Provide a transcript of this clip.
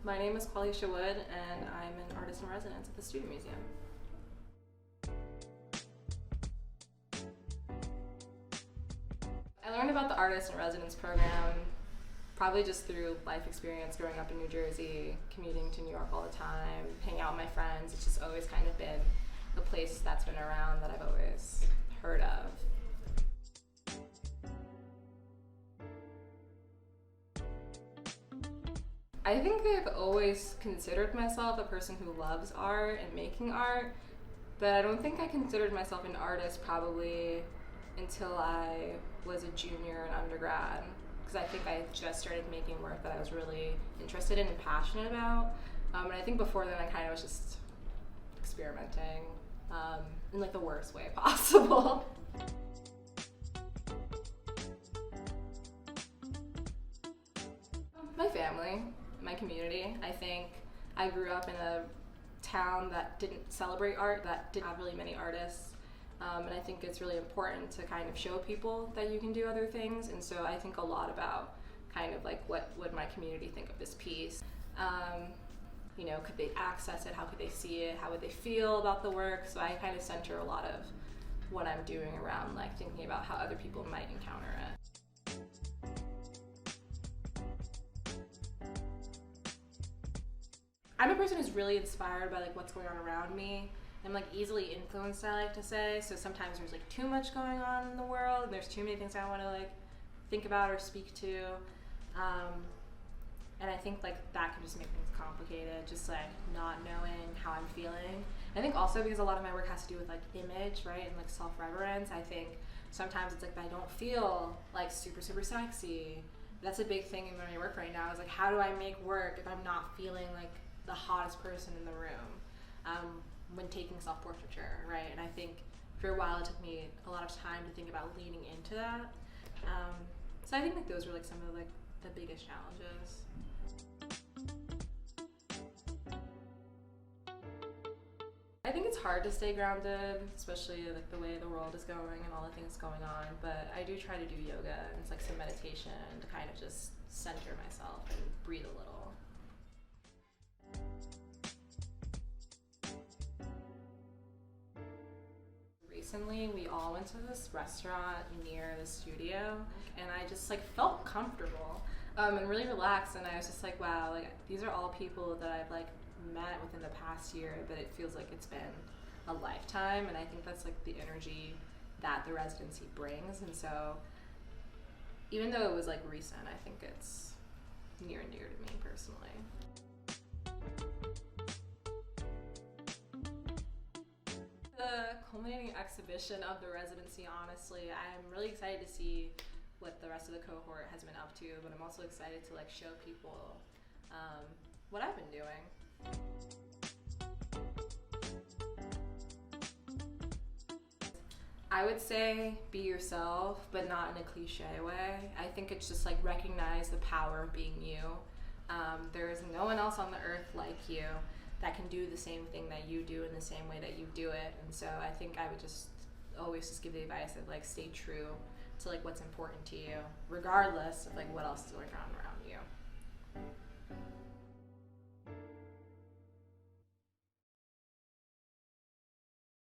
My name is Qualeasha Wood, and I'm an artist in residence at the Student Museum. I learned about the artist in residence program probably just through life experience growing up in New Jersey, commuting to New York all the time, hanging out with my friends. It's just always kind of been a place that's been around that I've always heard of. I think I've always considered myself a person who loves art and making art, but I don't think I considered myself an artist probably until I was a junior in undergrad, because I think I just started making work that I was really interested in and passionate about. And I think before then I kind of was just experimenting in like the worst way possible. My family, my community. I think I grew up in a town that didn't celebrate art, that didn't have really many artists. And I think it's really important to kind of show people that you can do other things. And so I think a lot about kind of like what would my community think of this piece. You know, could they access it? How could they see it? How would they feel about the work? So I kind of center a lot of what I'm doing around like thinking about how other people might encounter it. I'm a person who's really inspired by like what's going on around me. I'm like easily influenced, I like to say. So sometimes there's like too much going on in the world. And there's too many things I want to like think about or speak to. And I think like that can just make things complicated, just like not knowing how I'm feeling. I think also because a lot of my work has to do with like image, right? And like self-reverence. I think sometimes it's like I don't feel like super sexy. That's a big thing in my work right now is like how do I make work if I'm not feeling like the hottest person in the room when taking self-portraiture, right? And I think for a while it took me a lot of time to think about leaning into that. So I think like those were like some of like the biggest challenges. I think it's hard to stay grounded, especially like the way the world is going and all the things going on, but I do try to do yoga and it's like some meditation to kind of just center myself and breathe a little. Recently, we all went to this restaurant near the studio and I just like felt comfortable and really relaxed, and I was just like, wow, like these are all people that I've like met within the past year, but it feels like it's been a lifetime, and I think that's like the energy that the residency brings. And so even though it was like recent, I think it's near and dear to me personally. The culminating exhibition of the residency, honestly, I'm really excited to see what the rest of the cohort has been up to, but I'm also excited to like show people what I've been doing. I would say be yourself, but not in a cliche way. I think it's just like recognize the power of being you. There is no one else on the earth like you that can do the same thing that you do in the same way that you do it. And so I think I would just always just give the advice of like stay true to like what's important to you, regardless of like what else is going on around.